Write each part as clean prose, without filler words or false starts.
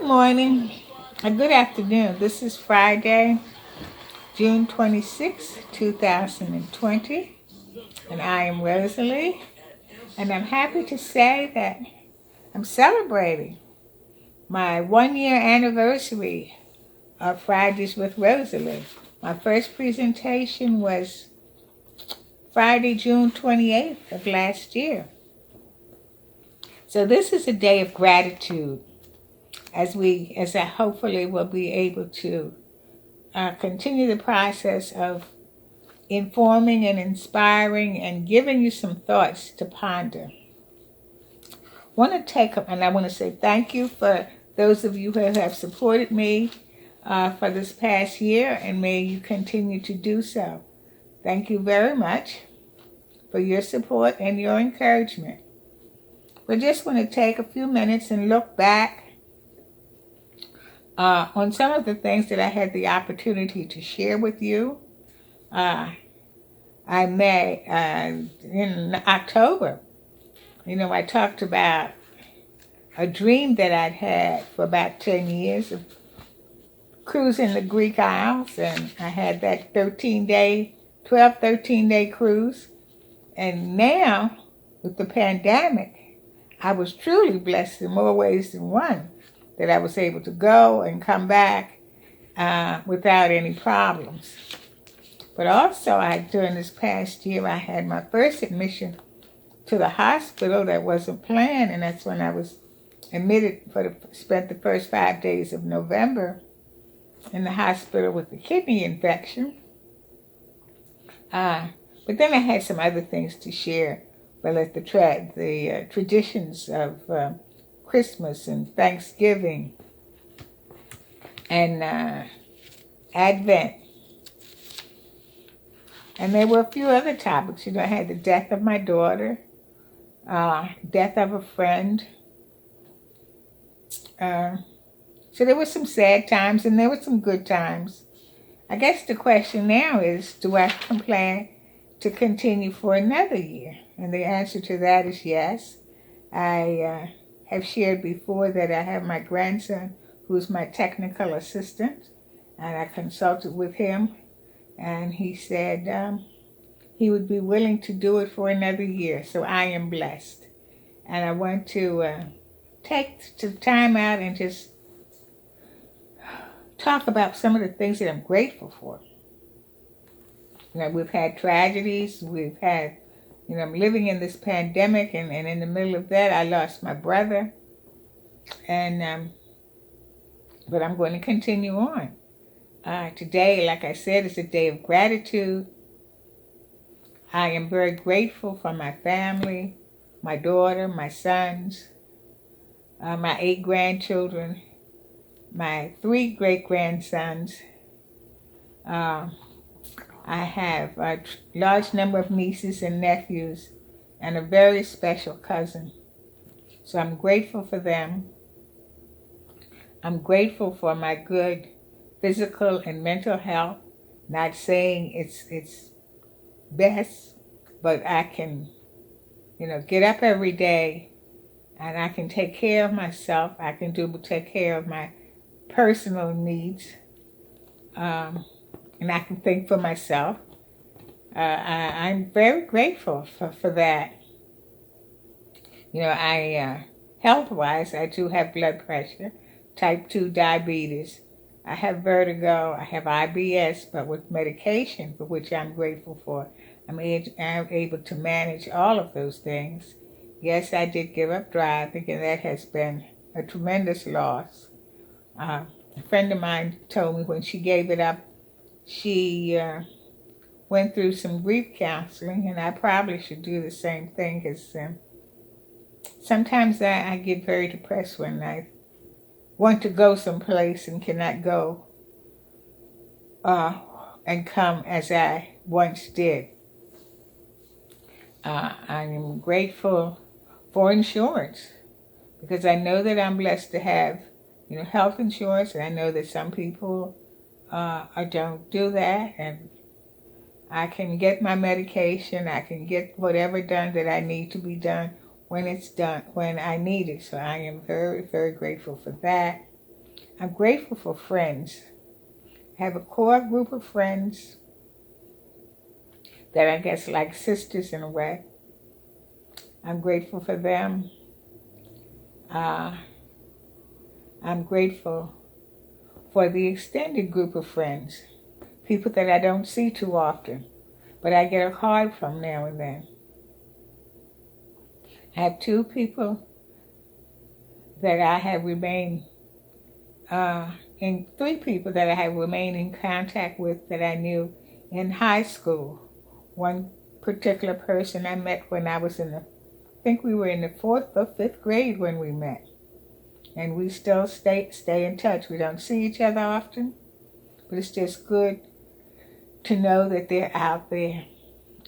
morning, good afternoon. This is Friday, June 26, 2020, and I am Rosalie, and I'm happy to say that I'm celebrating my 1 year anniversary of Fridays with Rosalie. My first presentation was Friday, June 28th of last year. So this is a day of gratitude as I hopefully will be able to continue the process of informing and inspiring and giving you some thoughts to ponder. I want to say thank you for those of you who have supported me for this past year, and may you continue to do so. Thank you very much for your support and your encouragement. We just want to take a few minutes and look back on some of the things that I had the opportunity to share with you. I met in October. I talked about a dream that I'd had for about 10 years of cruising the Greek Isles, and I had that 13-day cruise. And now, with the pandemic, I was truly blessed in more ways than one that I was able to go and come back without any problems. But also, during this past year, I had my first admission to the hospital that wasn't planned, and that's when I was admitted spent the first 5 days of November in the hospital with a kidney infection. But then I had some other things to share, like the traditions of Christmas and Thanksgiving and Advent. And there were a few other topics. I had the death of my daughter, death of a friend. So there were some sad times and there were some good times. I guess the question now is, do I plan to continue for another year? And the answer to that is yes. I have shared before that I have my grandson, who's my technical assistant, and I consulted with him. And he said he would be willing to do it for another year. So I am blessed. And I want to take some time out and just talk about some of the things that I'm grateful for. We've had tragedies. I'm living in this pandemic. And in the middle of that, I lost my brother. And but I'm going to continue on. Today, like I said, is a day of gratitude. I am very grateful for my family, my daughter, my sons, my 8 grandchildren, my 3 great-grandsons. I have a large number of nieces and nephews and a very special cousin. So I'm grateful for them. I'm grateful for my good physical and mental health. Not saying it's best, but I can, get up every day and I can take care of myself. I can take care of my personal needs, and I can think for myself. I'm very grateful for that. Health-wise, I do have blood pressure, type 2 diabetes. I have vertigo, I have IBS, but with medication, for which I'm grateful for, I'm able to manage all of those things. Yes, I did give up driving, and that has been a tremendous loss. A friend of mine told me when she gave it up, she went through some grief counseling, and I probably should do the same thing, because sometimes I get very depressed when I want to go someplace and cannot go and come as I once did. I am grateful for insurance, because I know that I'm blessed to have, health insurance, and I know that some people don't do that, and I can get my medication, I can get whatever done that I need to be done when it's done, when I need it. So I am very, very grateful for that. I'm grateful for friends. I have a core group of friends that I guess like sisters in a way. I'm grateful for them. I'm grateful for the extended group of friends, people that I don't see too often, but I get a card from now and then. I have two people that I have remained, and three people that I have remained in contact with that I knew in high school. One particular person I met when I was I think we were in the 4th or 5th grade when we met. And we still stay in touch. We don't see each other often, but it's just good to know that they're out there.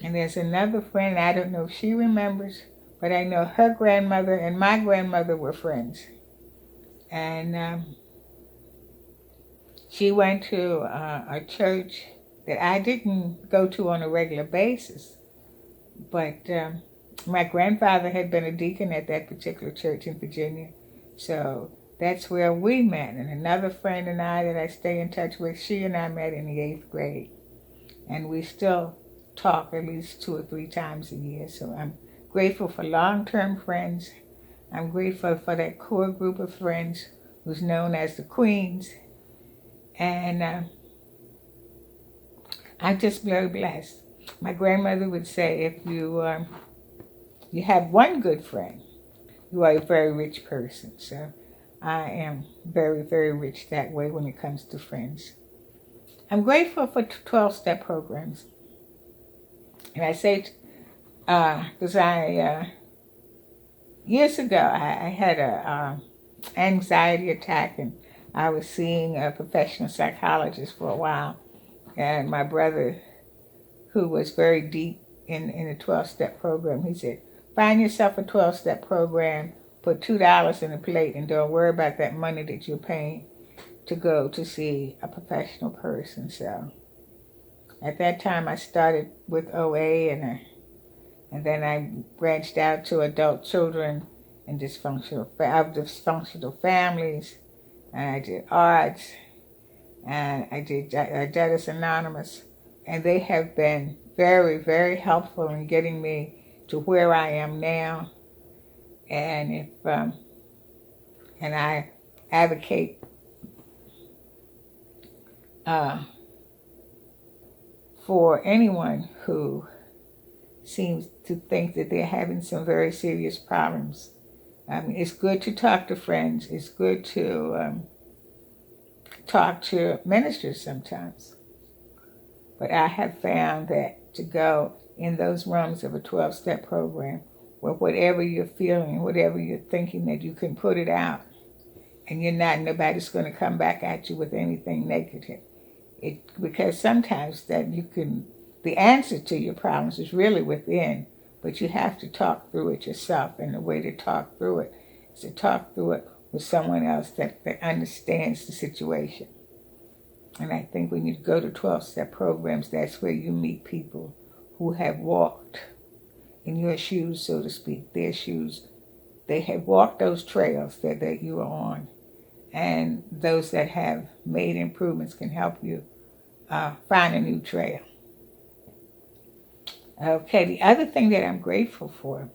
And there's another friend, I don't know if she remembers, but I know her grandmother and my grandmother were friends. And she went to a church that I didn't go to on a regular basis, but my grandfather had been a deacon at that particular church in Virginia. So that's where we met. And another friend and I that I stay in touch with, she and I met in the 8th grade. And we still talk at least 2 or 3 times a year. So I'm grateful for long-term friends. I'm grateful for that core group of friends who's known as the Queens. And I'm just very blessed. My grandmother would say, if you have one good friend, you are a very rich person. So I am very, very rich that way when it comes to friends. I'm grateful for 12-step programs. And I say, because years ago, I had a anxiety attack, and I was seeing a professional psychologist for a while. And my brother, who was very deep in a 12-step program, he said, find yourself a 12-step program, put $2 in a plate, and don't worry about that money that you're paying to go to see a professional person. So at that time, I started with OA, and then I branched out to adult children and dysfunctional families, and I did arts, and I did Debtors Anonymous, and they have been very, very helpful in getting me to where I am now. And if and I advocate for anyone who seems to think that they're having some very serious problems. It's good to talk to friends. It's good to talk to ministers sometimes. But I have found that to go in those rooms of a 12-step program, where whatever you're feeling, whatever you're thinking, that you can put it out, and nobody's going to come back at you with anything negative. Because sometimes the answer to your problems is really within, but you have to talk through it yourself, and the way to talk through it is to talk through it with someone else that understands the situation. And I think when you go to 12-step programs, that's where you meet people who have walked in your shoes, so to speak, their shoes. They have walked those trails that you are on. And those that have made improvements can help you find a new trail. Okay, the other thing that I'm grateful for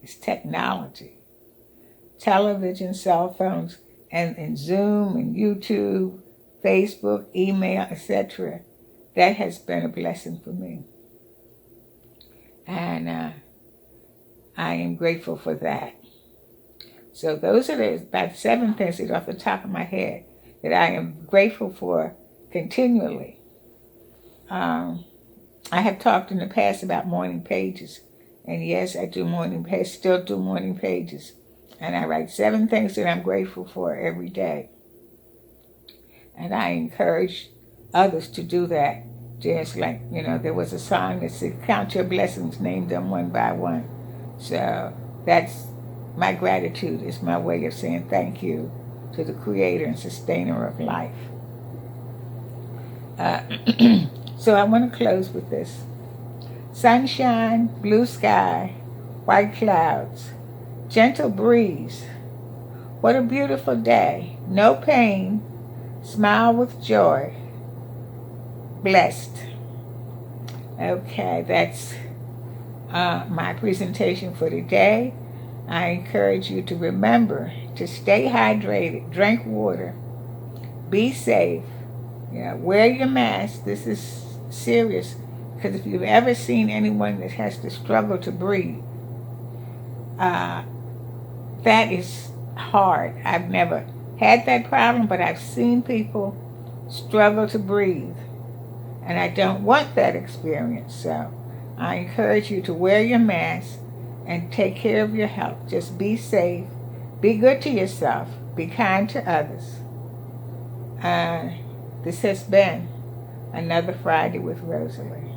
is technology. Television, cell phones, and Zoom, and YouTube, Facebook, email, etc. That has been a blessing for me. And I am grateful for that. So those are about 7 things that off the top of my head that I am grateful for continually. I have talked in the past about morning pages. And yes, I do still do morning pages. And I write 7 things that I'm grateful for every day. And I encourage others to do that. Just like, there was a song that said, count your blessings, name them one by one. So that's my gratitude. Is my way of saying thank you to the creator and sustainer of life. So I want to close with this. Sunshine, blue sky, white clouds, gentle breeze. What a beautiful day. No pain, Smile with joy. Blessed. Okay, that's my presentation for today. I encourage you to remember to stay hydrated, drink water, be safe, wear your mask. This is serious, because if you've ever seen anyone that has to struggle to breathe, that is hard. I've never had that problem, but I've seen people struggle to breathe, and I don't want that experience. So I encourage you to wear your mask and take care of your health. Just be safe, be good to yourself, be kind to others. This has been another Friday with Rosalie.